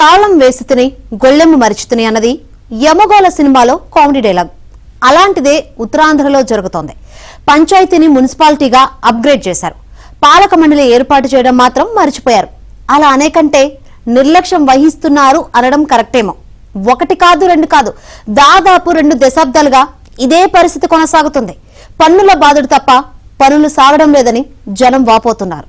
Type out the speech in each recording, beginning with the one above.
తాళం వేసితిని గొల్లెమ్మ మరిచితిని అన్నది యమగోళ సినిమాలో కామెడీ డైలాగ్. అలాంటిదే ఉత్తరాంధ్రలో జరుగుతోంది. పంచాయతీని మున్సిపాలిటీగా అప్గ్రేడ్ చేశారు. పాలక మండలి ఏర్పాటు చేయడం మాత్రం మర్చిపోయారు. అలా అనేకంటే నిర్లక్ష్యం వహిస్తున్నారు అనడం కరెక్టేమో. ఒకటి కాదు, రెండు కాదు, దాదాపు 2 దశాబ్దాలుగా ఇదే పరిస్థితి కొనసాగుతుంది. పన్నుల బాధడు తప్ప పనులు సాగడం లేదని జనం వాపోతున్నారు.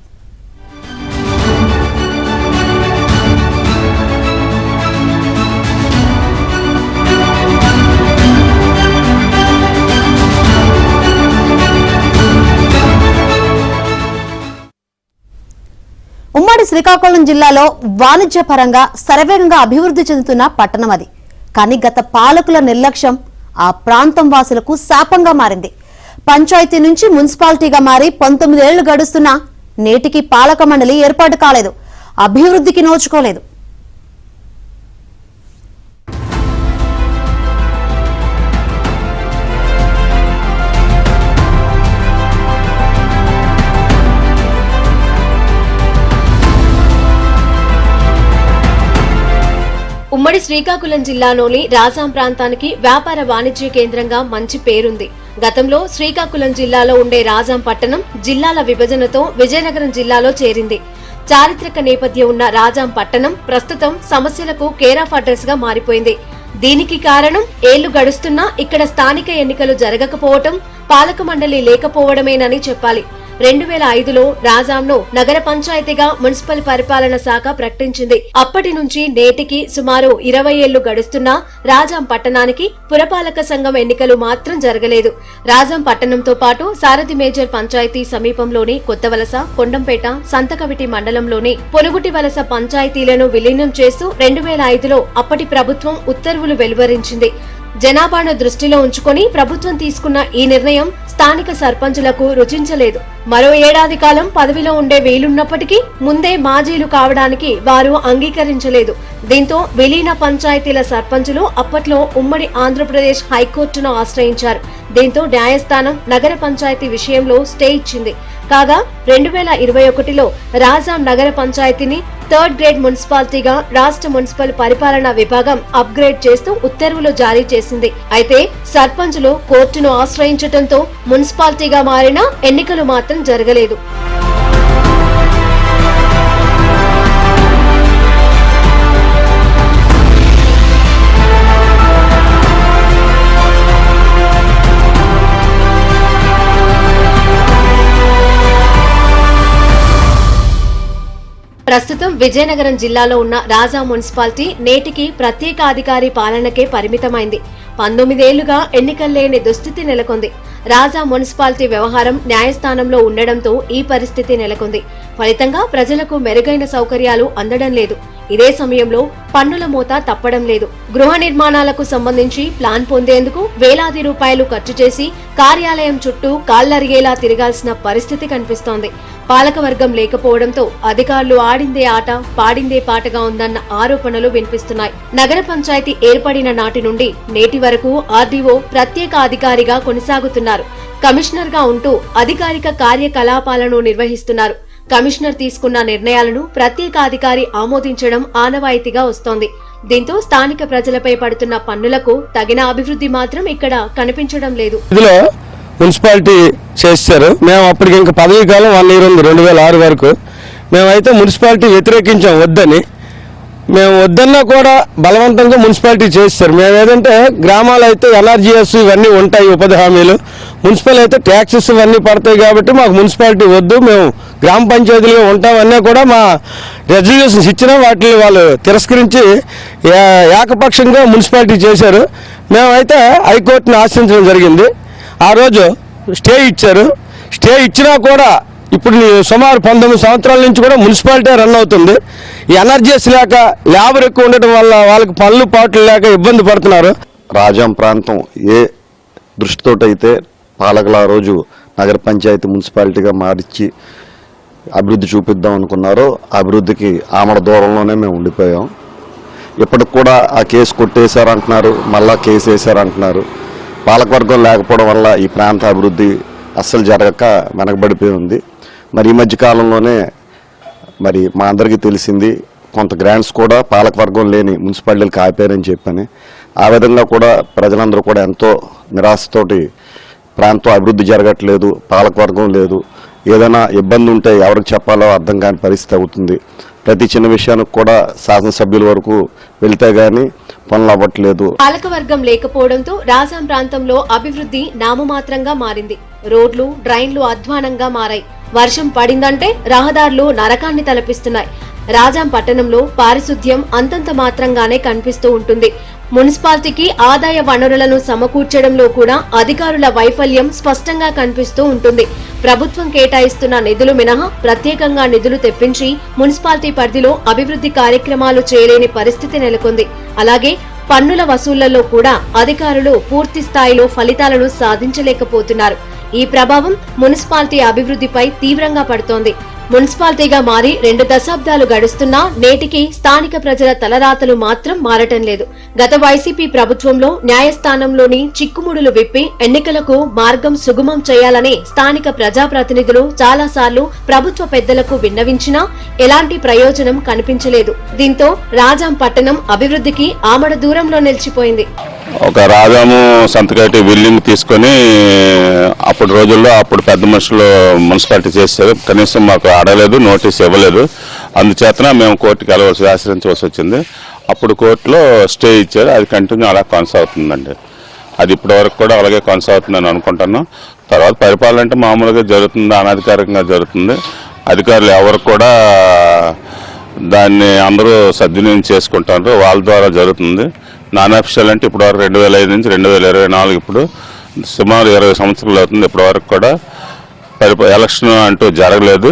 ఉమ్మడి శ్రీకాకుళం జిల్లాలో వాణిజ్యపరంగా శరవేగంగా అభివృద్ధి చెందుతున్న పట్టణం అది. కానీ గత పాలకుల నిర్లక్ష్యం ఆ ప్రాంతం వాసులకు శాపంగా మారింది. పంచాయతీ నుంచి మున్సిపాలిటీగా మారి 19 ఏళ్లు గడుస్తున్నా నేటికి పాలక మండలి ఏర్పాటు కాలేదు, అభివృద్ధికి నోచుకోలేదు. ఉమ్మడి శ్రీకాకుళం జిల్లాలోని రాజాం ప్రాంతానికి వ్యాపార వాణిజ్య కేంద్రంగా మంచి పేరుంది. గతంలో శ్రీకాకుళం జిల్లాలో ఉండే రాజాం పట్టణం జిల్లాల విభజనతో విజయనగరం జిల్లాలో చేరింది. చారిత్రక నేపథ్యం ఉన్న రాజాం పట్టణం ప్రస్తుతం సమస్యలకు కేర్ ఆఫ్ అడ్రస్ గా మారిపోయింది. దీనికి కారణం ఏళ్లు గడుస్తున్నా ఇక్కడ స్థానిక ఎన్నికలు జరగకపోవటం, పాలక మండలి లేకపోవడమేనని చెప్పాలి. 2005లో రాజాంను నగర పంచాయతీగా మున్సిపల్ పరిపాలన శాఖ ప్రకటించింది. అప్పటి నుంచి నేటికి సుమారు 20 ఏళ్లు గడుస్తున్నా రాజాం పట్టణానికి పురపాలక సంఘం ఎన్నికలు మాత్రం జరగలేదు. రాజాం పట్టణంతో పాటు సారథి మేజర్ పంచాయతీ సమీపంలోని కొత్తవలస, కొండంపేట, సంతకవిటి మండలంలోని పొనుగుటి వలస పంచాయతీలను విలీనం చేస్తూ 2005లో అప్పటి ప్రభుత్వం ఉత్తర్వులు వెలువరించింది. జనాభాను దృష్టిలో ఉంచుకొని ప్రభుత్వం తీసుకున్న ఈ నిర్ణయం స్థానిక సర్పంచులకు రుచించలేదు. మరో ఏడాది కాలం పదవిలో ఉండే వీలున్నప్పటికీ ముందే మాజీలు కావడానికి వారు అంగీకరించలేదు. దీంతో విలీన పంచాయతీల సర్పంచులు అప్పట్లో ఉమ్మడి ఆంధ్రప్రదేశ్ హైకోర్టును ఆశ్రయించారు. దీంతో న్యాయస్థానం నగర పంచాయతీ విషయంలో స్టే ఇచ్చింది. కాగా 2021లో రాజాం నగర పంచాయతీని 3rd గ్రేడ్ మున్సిపాలిటీగా రాష్ట్ర మున్సిపల్ పరిపాలనా విభాగం అప్గ్రేడ్ చేస్తూ ఉత్తర్వులు జారీ చేసింది. అయితే సర్పంచులు కోర్టును ఆశ్రయించడంతో మున్సిపాలిటీగా మారిన ఎన్నికలు మాత్రం జరగలేదు. ప్రస్తుతం విజయనగరం జిల్లాలో ఉన్న రాజాం మున్సిపాలిటీ నేటికి ప్రత్యేక అధికారి పాలనకే పరిమితమైంది. 19 ఏళ్లుగా ఎన్నికల్లేని దుస్థితి నెలకొంది. రాజాం మున్సిపాలిటీ వ్యవహారం న్యాయస్థానంలో ఉండడంతో ఈ పరిస్థితి నెలకొంది. ఫలితంగా ప్రజలకు మెరుగైన సౌకర్యాలు అందడం లేదు. ఇదే సమయంలో పన్నుల మోత తప్పడం లేదు. గృహ నిర్మాణాలకు సంబంధించి ప్లాన్ పొందేందుకు వేలాది రూపాయలు ఖర్చు చేసి కార్యాలయం చుట్టూ కాళ్లరిగేలా తిరగాల్సిన పరిస్థితి కనిపిస్తోంది. పాలకవర్గం లేకపోవడంతో అధికారులు ఆడిందే ఆట పాడిందే పాటగా ఉందన్న ఆరోపణలు వినిపిస్తున్నాయి. నగర పంచాయతీ ఏర్పడిన నాటి నుండి నేటి వరకు ఆర్డీఓ ప్రత్యేక అధికారిగా కొనసాగుతున్నారు. కమిషనర్ గా ఉంటూ అధికారిక కార్యకలాపాలను నిర్వహిస్తున్నారు. కమిషనర్ తీసుకున్న నిర్ణయాలను ప్రత్యేక అధికారి ఆమోదించడం ఆనవాయితీగా వస్తోంది. దీంతో స్థానిక ప్రజలపై పడుతున్న పన్నులకు తగిన అభివృద్ధి మాత్రం ఇక్కడ కనిపించడం లేదు. మున్సిపాలిటీ చేస్తారు. మేము అప్పటికి ఇంకా పదవీ కాలం 1 year ఉంది, 2006 వరకు. మేమైతే మున్సిపాలిటీ వ్యతిరేకించాం వద్దని. మేము వద్దన్నా కూడా బలవంతంగా మున్సిపాలిటీ చేస్తారు. మేము ఏదంటే గ్రామాలు అయితే ఎన్ఆర్జీఎస్ ఇవన్నీ ఉంటాయి, ఉపాధి హామీలు. మున్సిపల్ అయితే ట్యాక్సెస్ ఇవన్నీ పడతాయి కాబట్టి మాకు మున్సిపాలిటీ వద్దు, మేము గ్రామ పంచాయతీలుగా ఉంటామన్నా కూడా మా రెజల్యూషన్స్ ఇచ్చినా వాటిని వాళ్ళు తిరస్కరించి ఏకపక్షంగా మున్సిపాలిటీ చేశారు. మేమైతే హైకోర్టును ఆశ్రయించడం జరిగింది. ఆ రోజు స్టే ఇచ్చారు. స్టే ఇచ్చినా కూడా ఇప్పుడు సుమారు 19 సంవత్సరాల నుంచి కూడా మున్సిపాలిటీ రన్ అవుతుంది. ఈ ఎనర్జీస్ లేక లేబర్ ఎక్కువ ఉండటం వల్ల వాళ్ళకి పనులు పాటలు లేక ఇబ్బంది పడుతున్నారు. రాజాం ప్రాంతం ఏ దృష్టితోటైతే పాలకులు ఆ రోజు నగర పంచాయతీ మున్సిపాలిటీగా మార్చి అభివృద్ధి చూపిద్దాం అనుకున్నారో అభివృద్ధికి ఆమడ దూరంలోనే మేము ఉండిపోయాం. ఇప్పటికి కూడా ఆ కేసు కొట్టేశారంటున్నారు, మళ్ళా కేసు వేశారంటున్నారు. పాలకవర్గం లేకపోవడం వల్ల ఈ ప్రాంత అభివృద్ధి అస్సలు జరగక వెనకబడిపోయి ఉంది. మరి ఈ మధ్య కాలంలోనే మరి మా అందరికీ తెలిసింది కొంత గ్రాంట్స్ కూడా పాలకవర్గం లేని మున్సిపాలిటీలకు ఆపారని చెప్పని ఆ విధంగా కూడా ప్రజలందరూ కూడా ఎంతో నిరాశతోటి ప్రాంతం అభివృద్ధి జరగట్లేదు, పాలకవర్గం లేదు, ఏదైనా ఇబ్బంది ఉంటే ఎవరికి చెప్పాలో అర్థం కాని పరిస్థితి అవుతుంది. ప్రతి చిన్న విషయానికి కూడా శాసనసభ్యుల వరకు వెళ్తే గానీ పనులు అవ్వట్లేదు. పాలకవర్గం లేకపోవడంతో రాజాం ప్రాంతంలో అభివృద్ధి నామమాత్రంగా మారింది. రోడ్లు, డ్రైన్లు అధ్వానంగా మారాయి. వర్షం పడిందంటే రహదారులు నరకాన్ని తలపిస్తున్నాయి. రాజాం పట్టణంలో పారిశుద్ధ్యం అంతంత మాత్రంగానే కనిపిస్తూ ఉంటుంది. మున్సిపాలిటీకి ఆదాయ వనరులను సమకూర్చడంలో కూడా అధికారుల వైఫల్యం స్పష్టంగా కనిపిస్తూ ఉంటుంది. ప్రభుత్వం కేటాయిస్తున్న నిధులు మినహా ప్రత్యేకంగా నిధులు తెప్పించి మున్సిపాలిటీ పరిధిలో అభివృద్ధి కార్యక్రమాలు చేయలేని పరిస్థితి నెలకొంది. అలాగే పన్నుల వసూళ్లలో కూడా అధికారులు పూర్తి స్థాయిలో ఫలితాలను సాధించలేకపోతున్నారు. ఈ ప్రభావం మున్సిపాలిటీ అభివృద్ధిపై తీవ్రంగా పడుతోంది. మున్సిపాలిటీగా మారి 2 దశాబ్దాలు గడుస్తున్నా నేటికి స్థానిక ప్రజల తలరాతలు మాత్రం మారటం లేదు. గత వైసీపీ ప్రభుత్వంలో న్యాయస్థానంలోని చిక్కుముడులు విప్పి ఎన్నికలకు మార్గం సుగమం చేయాలని స్థానిక ప్రజాప్రతినిధులు చాలాసార్లు ప్రభుత్వ పెద్దలకు విన్నవించినా ఎలాంటి ప్రయోజనం కనిపించలేదు. దీంతో రాజాం పట్టణం అభివృద్ధికి ఆమడ దూరంలో నిలిచిపోయింది. ఒక రాజాము సంతకట్టి బిల్డింగ్ తీసుకొని అప్పుడు రోజుల్లో అప్పుడు పెద్ద మనుషులు మున్సిపాలిటీ చేశారు. కనీసం మాకు ఆడలేదు, నోటీస్ ఇవ్వలేదు. అందుచేతన మేము కోర్టుకి ఆశ్రయించవలసి వచ్చింది. అప్పుడు కోర్టులో స్టే ఇచ్చారు. అది కంటిన్యూ అలా కొనసాగుతుందండి. అది ఇప్పటి వరకు కూడా అలాగే కొనసాగుతుందని అనుకుంటున్నాం. తర్వాత పరిపాలన అంటే మామూలుగా జరుగుతుంది, అనధికారికంగా జరుగుతుంది. అధికారులు ఎవరు కూడా దాన్ని అందరూ సద్వినియోగం చేసుకుంటారు, వాళ్ళ ద్వారా జరుగుతుంది. నాన్ అఫీషియల్ అంటే ఇప్పటి వరకు 2005 నుంచి 2024 ఇప్పుడు సుమారు 20 సంవత్సరాలు అవుతుంది. ఇప్పటి వరకు కూడా ఎలక్షన్ అంటూ జరగలేదు.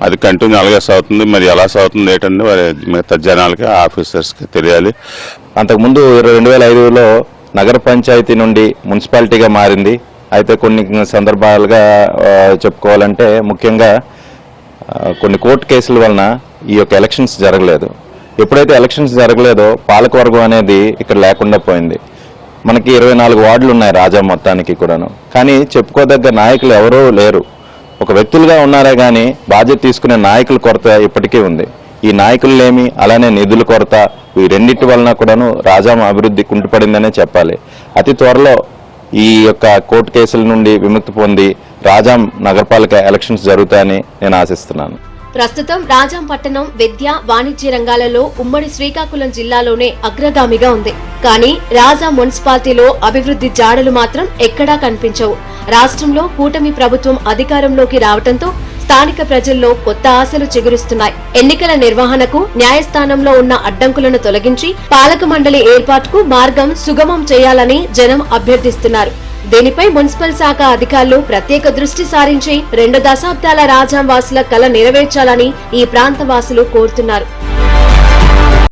అది కంటిన్యూ అలాగే సాగుతుంది. మరి ఎలా సాగుతుంది ఏంటంటే మరి మిగతా జనాలకి, ఆఫీసర్స్కి తెలియాలి. అంతకుముందు 2005లో నగర పంచాయతీ నుండి మున్సిపాలిటీగా మారింది. అయితే కొన్ని సందర్భాలుగా చెప్పుకోవాలంటే ముఖ్యంగా కొన్ని కోర్టు కేసుల వలన ఈ యొక్క ఎలక్షన్స్ జరగలేదు. ఎప్పుడైతే ఎలక్షన్స్ జరగలేదో పాలకవర్గం అనేది ఇక్కడ లేకుండా పోయింది. మనకి 24 వార్డులు ఉన్నాయి రాజా మొత్తానికి కూడాను. కానీ చెప్పుకోదగ్గ నాయకులు ఎవరూ లేరు. ఒక వ్యక్తులుగా ఉన్నారే కానీ బాధ్యత తీసుకునే నాయకుల కొరత ఇప్పటికీ ఉంది. ఈ నాయకులేమి, అలానే నిధుల కొరత, ఈ రెండింటి వలన కూడాను రాజాం అభివృద్ధి కుంటుపడిందనే చెప్పాలి. అతి త్వరలో ఈ యొక్క కోర్టు కేసుల నుండి విముక్తి పొంది రాజాం నగరపాలిక ఎలక్షన్స్ జరుగుతాయని నేను ఆశిస్తున్నాను. ప్రస్తుతం రాజాం పట్టణం విద్య, వాణిజ్య రంగాలలో ఉమ్మడి శ్రీకాకుళం జిల్లాలోనే అగ్రగామిగా ఉంది. కానీ రాజాం మున్సిపాలిటీలో అభివృద్ధి జాడలు మాత్రం ఎక్కడా కనిపించవు. రాష్ట్రంలో కూటమి ప్రభుత్వం అధికారంలోకి రావడంతో స్థానిక ప్రజల్లో కొత్త ఆశలు చిగురిస్తున్నాయి. ఎన్నికల నిర్వహణకు న్యాయస్థానంలో ఉన్న అడ్డంకులను తొలగించి పాలక మండలి ఏర్పాటుకు మార్గం సుగమం చేయాలని జనం అభ్యర్థిస్తున్నారు. దీనిపై మున్సిపల్ శాఖ అధికారులు ప్రత్యేక దృష్టి సారించి 2 దశాబ్దాల రాజాం వాసుల కల నెరవేర్చాలని ఈ ప్రాంత వాసులు కోరుతున్నారు.